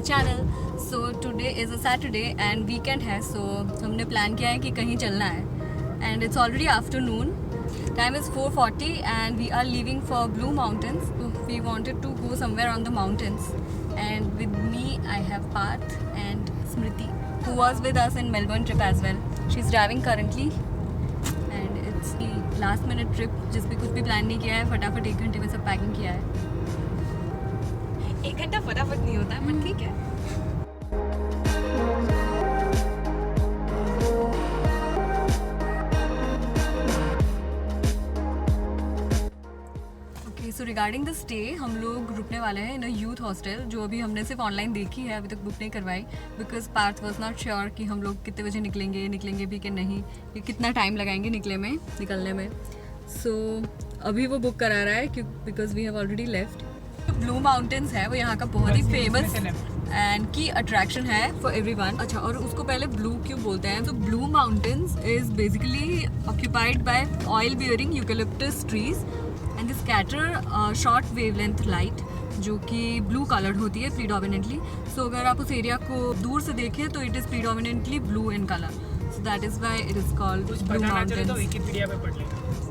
channel. So today is a Saturday and weekend है, so हमने plan किया है कि कहीं चलना है. And it's already afternoon. Time is 4:40 and we are leaving for Blue Mountains. We wanted to go somewhere on the mountains. And with me I have Parth and Smriti, who was with us in Melbourne trip as well. She's driving currently. And it's the last minute trip जिस पे कुछ भी plan नहीं किया है, फटाफट 1 घंटे में सब packing किया है. 1 घंटा फटाफट नहीं होता है, पर ठीक है. सो रिगार्डिंग द स्टे, हम लोग रुकने वाले हैं इन अ यूथ हॉस्टल, जो अभी हमने सिर्फ ऑनलाइन देखी है, अभी तक बुक नहीं करवाई, because Parth was not sure कि हम लोग कितने बजे निकलेंगे भी कि नहीं, कि कितना टाइम लगाएंगे निकलने में. सो अभी वो बुक करा रहा है because we have already left. Blue Mountains है वो यहाँ का बहुत ही फेमस एंड की अट्रैक्शन है फॉर एवरीवन. अच्छा, और उसको पहले ब्लू क्यों बोलते हैं? तो Blue Mountains is basically occupied by oil bearing eucalyptus trees and they scatter short wavelength light, जो कि ब्लू कलर्ड होती है प्रीडोमिनेंटली. सो अगर आप उस एरिया को दूर से देखें तो it is predominantly blue in colour. So that is why it is called blue mountains. Wikipedia पे पढ़ लेना.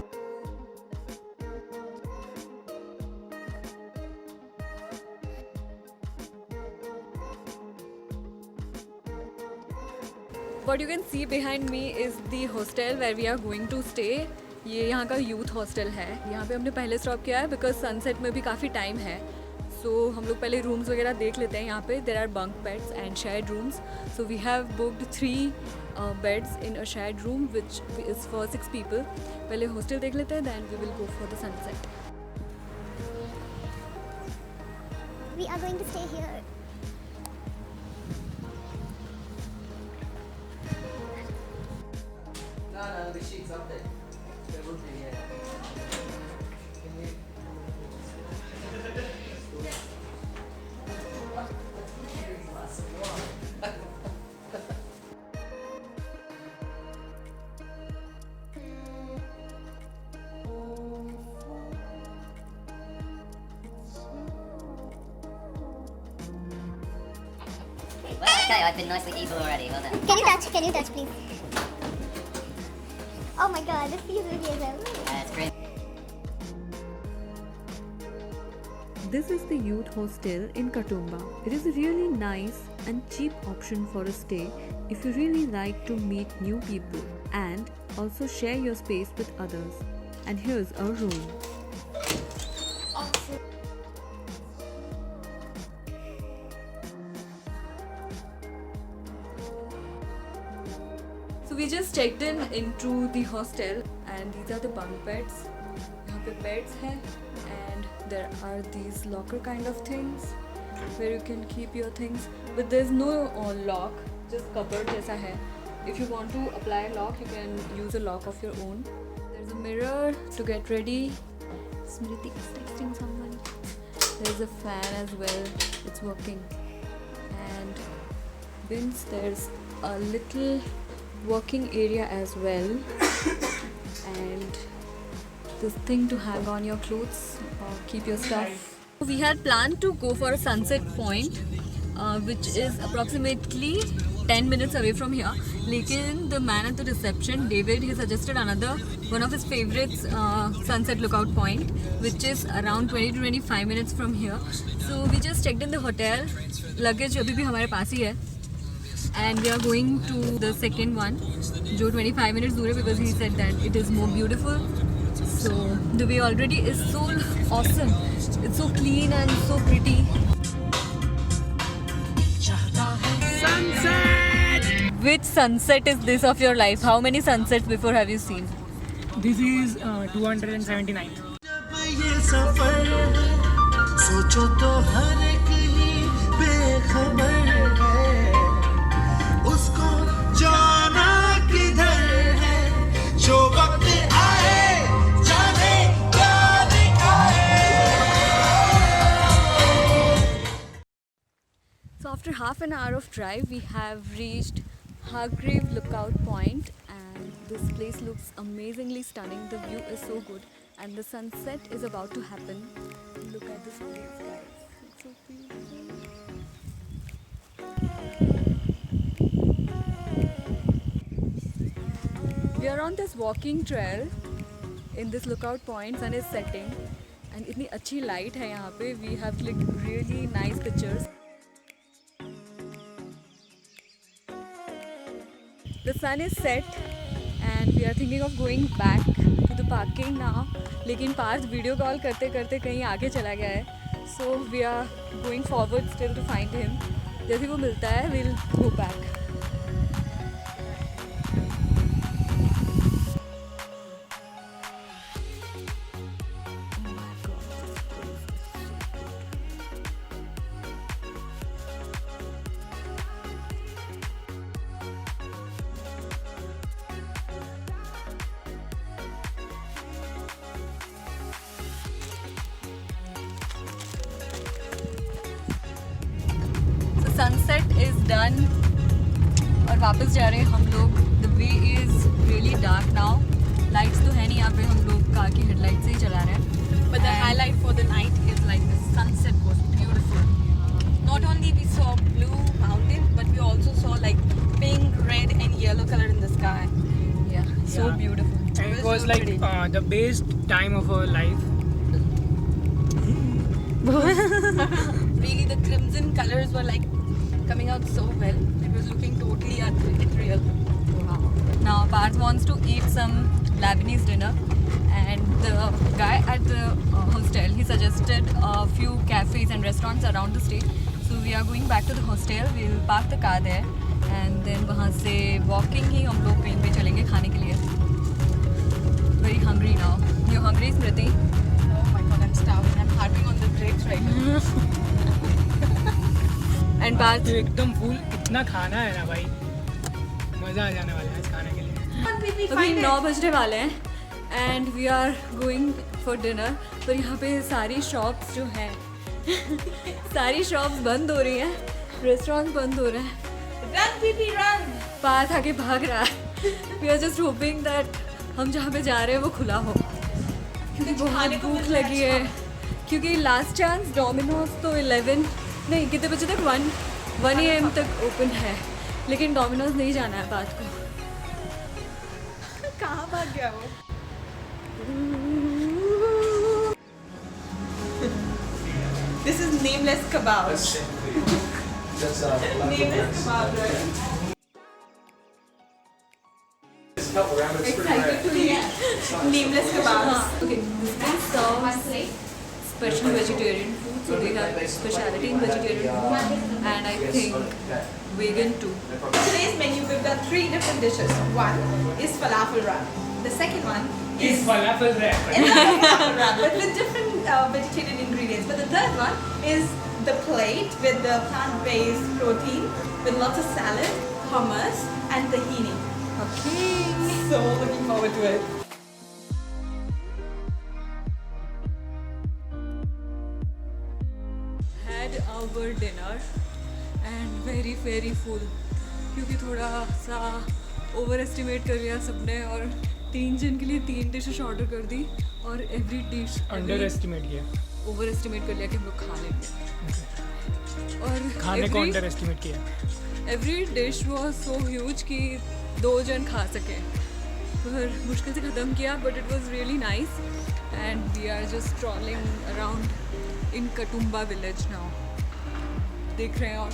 What you can see behind me is the hostel where we are going to stay. ये यहाँ का youth hostel है. यहाँ पे हमने पहले स्टॉप किया है बिकॉज सनसेट में भी काफ़ी टाइम है. सो हम लोग पहले रूम्स वगैरह देख लेते हैं. यहाँ पे there are bunk beds and shared rooms. So we have booked 3 beds in a shared room which is for 6 people. पहले हॉस्टल देख लेते हैं, then we will go for the sunset. We are going to stay here. No, the sheet's up there. There would be, yeah. Can you... Well, okay, I've been nicely evil already. Well done. Can you touch, please? Oh my god, this feels really amazing. It's great. This is the youth hostel in Katoomba. It is a really nice and cheap option for a stay if you really like to meet new people and also share your space with others. And here's our room. So we just checked in into the hostel and these are the bunk beds. यहाँ पे beds हैं and there are these locker kind of things where you can keep your things, but there's no lock, just cupboard जैसा है. If you want to apply a lock, you can use a lock of your own. There's a mirror to get ready. Smriti is texting someone. There's a fan as well, it's working. And bins, there's a little working area as well, and this thing to hang on your clothes or keep your stuff. We had planned to go for a sunset point which is approximately 10 minutes away from here, lekin the man at the reception, David, he suggested another one of his favorites sunset lookout point, which is around 20 to 25 minutes from here. So we just checked in the hotel. Luggage abhi bhi hamare paas hi hai. And we are going to the second one, जो 25 minutes दूर है, because he said that it is more beautiful. So the way already is so awesome. It's so clean and so pretty. Sunset! Which sunset is this of your life? How many sunsets before have you seen? This is 279. जब ये सफर है, सोचो तो हर एक ही बेखबर है, उसको जाना किधर है, जो वक्त आए जाने क्या दिखाए. So after half an hour of drive, we have reached Hargrave Lookout Point, and this place looks amazingly stunning. The view is so good and the sunset is about to happen. Look at this place, guys. It's so beautiful. We are on this walking trail in this lookout point. Sun is setting and इतनी अच्छी light है यहाँ पे. We have clicked really nice pictures. The sun is set and we are thinking of going back to the parking now. लेकिन Partha video call करते करते कहीं आगे चला गया है. So we are going forward still to find him. जैसे वो मिलता है we'll go back. Sunset is done और वापस जा रहे हैं हम लोग. The way is really dark now. Lights तो है नहीं यहाँ पे, हम लोग कार की हेडलाइट से ही चला रहे हैं. But the highlight for the night is like the sunset was beautiful. Not only we saw blue mountains, but we also saw like pink, red, and yellow color in the sky. Yeah, so Yeah. beautiful. And it was like the best time of our life. Really, the crimson colors were like coming out so well. It was looking totally ethereal. Wow. Now Parth wants to eat some Lebanese dinner, and the guy at the hostel, he suggested a few cafes and restaurants around the state. So we are going back to the hostel. We'll park the car there, and then वहाँ से walking ही हम लोग कहीं पे चलेंगे खाने के लिए. Very hungry now. You hungry, Smriti? Oh my god, I'm starving. I'm harping on the brakes right now. And Parth, तो एकदम फुल इतना खाना है ना भाई, मजा आ जाने वाला है इस खाने के लिए. अभी 9 बजने वाले हैं and we are going for dinner. पर यहाँ पे सारी शॉप्स जो हैं सारी शॉप्स बंद हो रही हैं, रेस्टोरेंट बंद हो रहे हैं. Run, Pipi, run! पार्थ आगे भाग रहा है. We are just hoping that हम जहाँ पे जा रहे हैं वो खुला हो, क्योंकि बहुत भूख लगी है. क्योंकि लास्ट चांस डोमिनोज तो 11 नहीं कितने बजे तक 1 AM तक ओपन है, लेकिन डोमिनोज नहीं जाना है पार्थ को. कहाँ भाग गया वो? This is nameless kebab. Nameless kebab, right? Excited to eat nameless kebabs. Okay, this place serves special vegetarian food, so they have speciality in vegetarian food, and I think vegan too. Today's menu we've got 3 different dishes. One is falafel wrap. The second one is falafel wrap. falafel wrap, but with different vegetarian ingredients. But the third one is the plate with the plant-based protein with lots of salad, hummus, and tahini. Okay. So looking forward to it. Had our dinner and very full, क्योंकि थोड़ा सा over estimate कर लिया सबने और 3 जन के लिए 3 डिशेस ऑर्डर कर दी और एवरी डिश अंडर एस्टिमेट किया, ओवर एस्टिमेट कर लिया कि हम लोग खा लेंगे. और खाने को अंडर एस्टिमेट किया. Every dish was so huge कि 2 जन खा सके. पर मुश्किल से ख़त्म किया, but it was really nice and we are just trolling around in Katoomba village now. देख रहे हैं और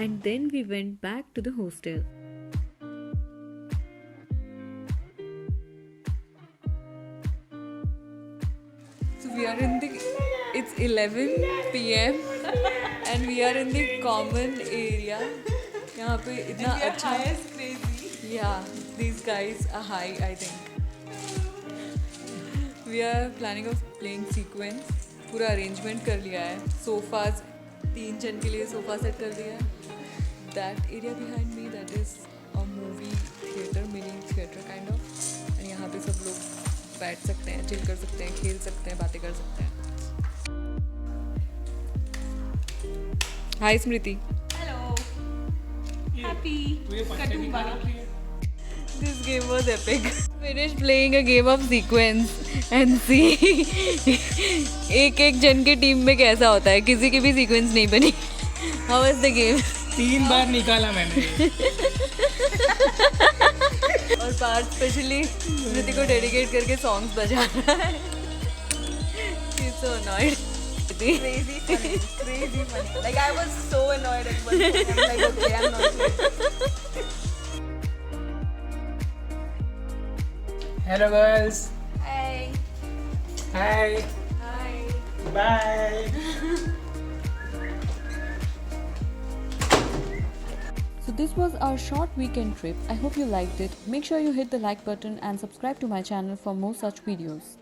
and then we went back to the hostel. So we are in the, it's 11 PM and we are in the common area यहाँ पे इतना And we are अच्छा high as crazy. Yeah, these guys are high, I think. We are planning of playing sequence. पूरा arrangement कर लिया है. Sofas, 3 जन के लिए sofa set कर दिया है. That area behind me, that is a movie theater, mini theater kind of. And यहाँ पे सब लोग बैठ सकते हैं, chill कर सकते हैं, खेल सकते हैं, बातें कर सकते हैं. Hi Smriti. Hello. Happy. तुझे पत्ते भी Katumbara. खा रही है? This game was epic. Finished playing a game of sequence and see एक जन के टीम में कैसा होता है, किसी की भी सीक्वेंस नहीं बनी. How was the game? 3 बार निकाला मैंने. और पार्थ स्पेशली स्मृति को डेडिकेट करके सॉन्ग्स बजा रहा है. She's so annoyed. Crazy funny. Crazy funny. Like I was so annoyed at one point. I'm like, okay, I'm not here. Hello girls. Hey. Hi. Hi. Bye. So this was our short weekend trip. I hope you liked it. Make sure you hit the like button and subscribe to my channel for more such videos.